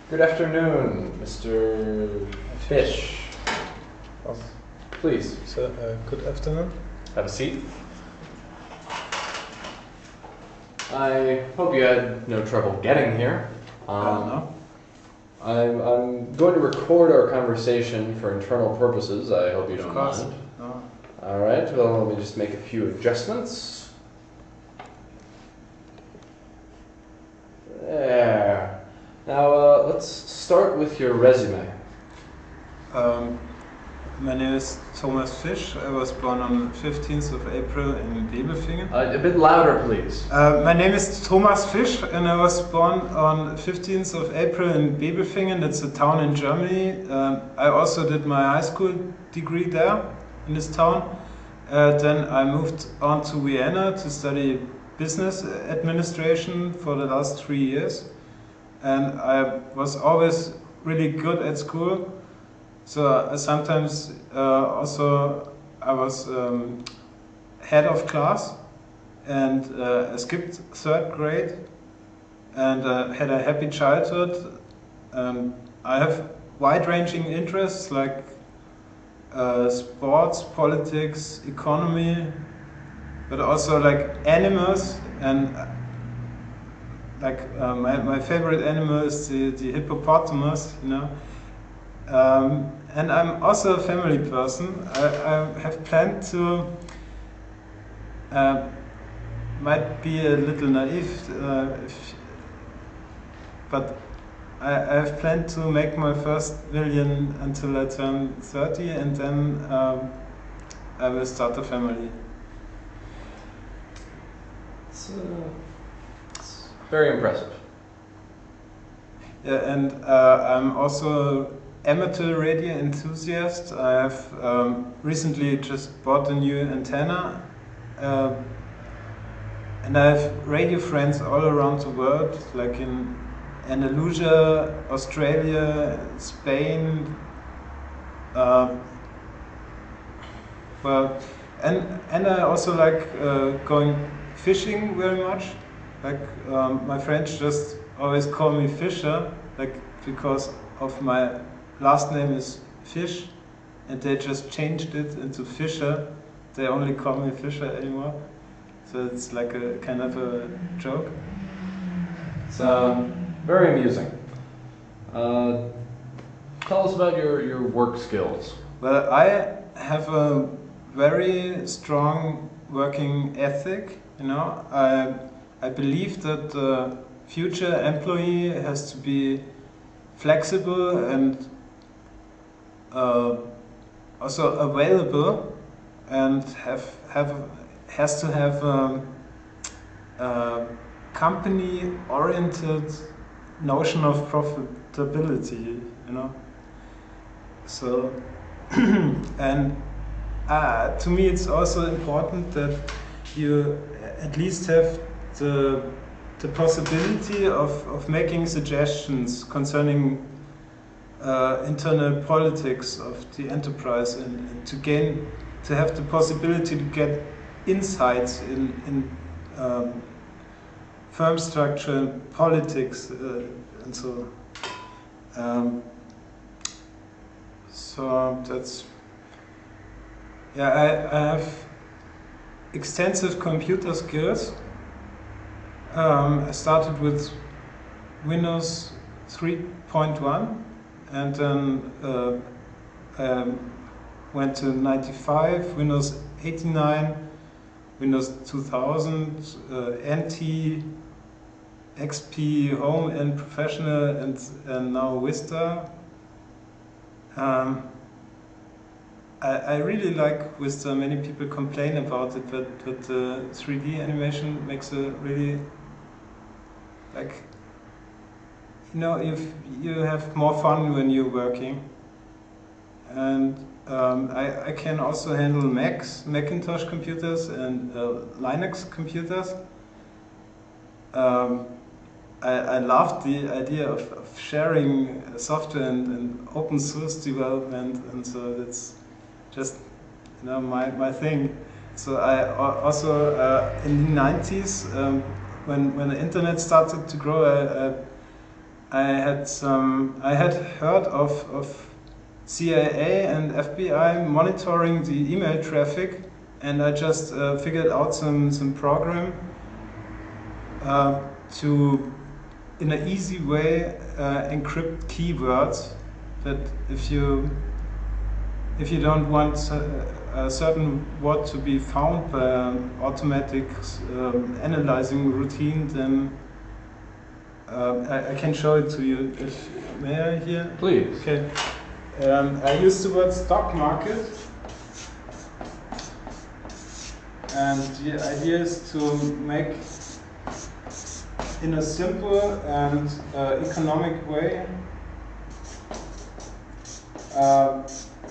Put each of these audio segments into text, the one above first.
Good afternoon, Mr. Fisch. Please. So, good afternoon. Have a seat. I hope you had no trouble getting here. No. I'm going to record our conversation for internal purposes. I hope you don't mind. No. All right, well, let me just make a few adjustments. There. Now, let's start with your resume. My name is Thomas Fisch. I was born on 15th of April in Webelfingen. A bit louder, please. My name is Thomas Fisch and I was born on 15th of April in Webelfingen. It's a town in Germany. I also did my high school degree there in this town. Then I moved on to Vienna to study business administration for the last 3 years. And I was always really good at school. So sometimes also I was head of class and I skipped 3rd grade and had a happy childhood. I have wide-ranging interests like sports, politics, economy, but also like animals and my favorite animal is the hippopotamus, you know. And I'm also a family person. I have planned to, might be a little naive, but I have planned to make my first million until I turn 30 and then I will start a family. It's very impressive. Yeah, and I'm also amateur radio enthusiast. I have recently just bought a new antenna and I have radio friends all around the world, like in Andalusia, Australia, Spain. And I also like going fishing very much. Like my friends just always call me Fischer, like because of my last name is Fisch, and they just changed it into Fischer. They only call me Fischer anymore, so it's like a kind of a joke. So very amusing. Tell us about your work skills. Well, I have a very strong working ethic. You know, I believe that the future employee has to be flexible and also available, and has to have a company-oriented notion of profitability. You know, so and to me it's also important that you at least have the possibility of making suggestions concerning internal politics of the enterprise and to have the possibility to get insights in firm structure and politics and so so that's, yeah, I have extensive computer skills. I started with Windows 3.1 and then went to 95, Windows 89, Windows 2000, NT, XP, Home and Professional, and now Vista. I really like Vista. Many people complain about it, but 3D animation makes a really, like, you know, you have more fun when you're working. And I can also handle Macintosh computers and Linux computers. I love the idea of sharing software and open source development, and so that's just, you know, my thing. So I also in the 90s when the internet started to grow, I had heard of CIA and FBI monitoring the email traffic, and I just figured out some program to, in an easy way, encrypt keywords. That if you don't want a certain word to be found by an automatic analyzing routine, then I can show it to you. May I here? Please. Okay. I use the word stock market, and the idea is to make, in a simple and economic way,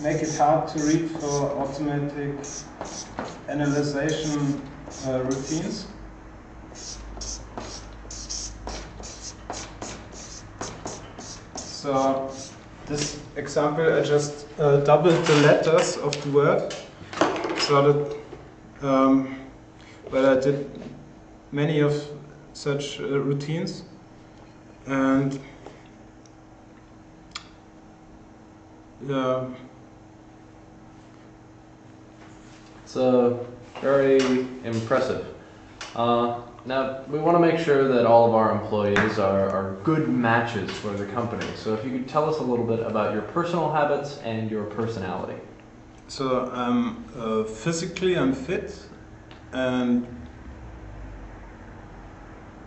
make it hard to read for automatic analyzation routines. So this example, I just doubled the letters of the word, so that well, I did many of such routines, and it's very impressive. Now, we want to make sure that all of our employees are good matches for the company. So if you could tell us a little bit about your personal habits and your personality. So physically I'm fit, and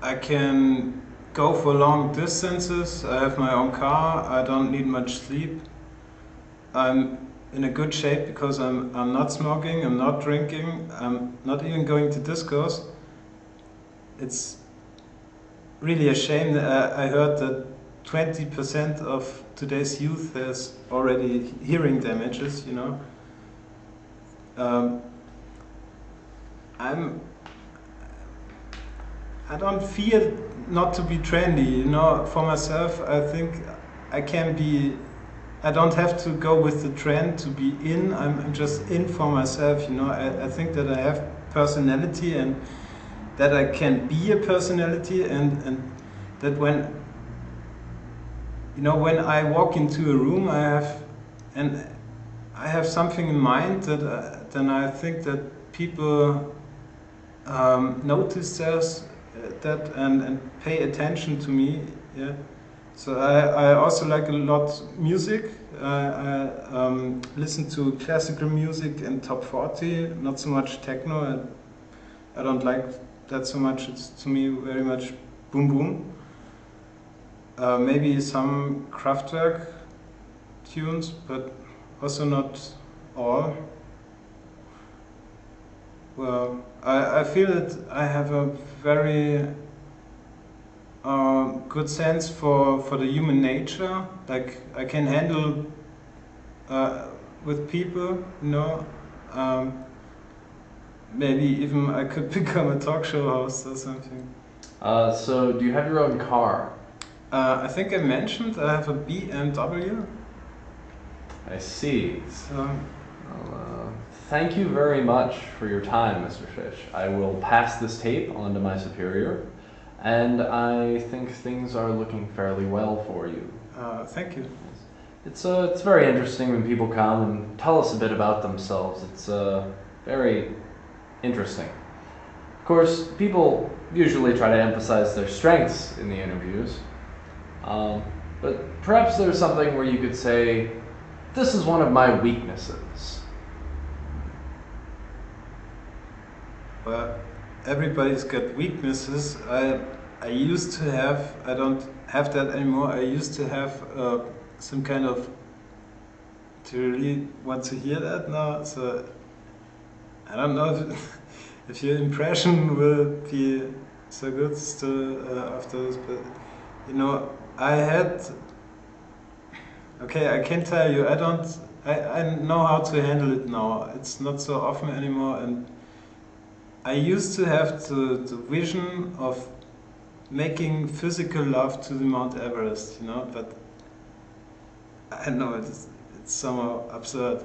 I can go for long distances. I have my own car. I don't need much sleep. I'm in a good shape because I'm not smoking, I'm not drinking, I'm not even going to discos. It's really a shame that I heard that 20% of today's youth has already hearing damages, you know. I don't fear not to be trendy, you know. For myself, I think I can be. I don't have to go with the trend to be in. I'm just in for myself, you know. I think that I have personality, and that I can be a personality, and that when, you know, when I walk into a room, I have something in mind that then I think that people notice that and pay attention to me. Yeah. So I also like a lot music. I listen to classical music and top 40, not so much techno. I don't like that so much. It's to me very much boom boom. Maybe some Kraftwerk tunes, but also not all. Well, I feel that I have a very good sense for the human nature. Like I can handle with people, you know. Maybe even I could become a talk show host or something. So do you have your own car? I think I mentioned I have a BMW. I see. So, thank you very much for your time, Mr. Fisch. I will pass this tape on to my superior, and I think things are looking fairly well for you. thank you. It's very interesting when people come and tell us a bit about themselves. It's very interesting. Of course, people usually try to emphasize their strengths in the interviews, but perhaps there's something where you could say, this is one of my weaknesses. Well, everybody's got weaknesses. I used to have, I don't have that anymore. I used to have some kind of, do you really want to hear that now? So, I don't know if your impression will be so good still after this, but, you know, I had, okay, I can tell you, I know how to handle it now. It's not so often anymore, and I used to have the vision of making physical love to the Mount Everest, you know, but I know it's somehow absurd.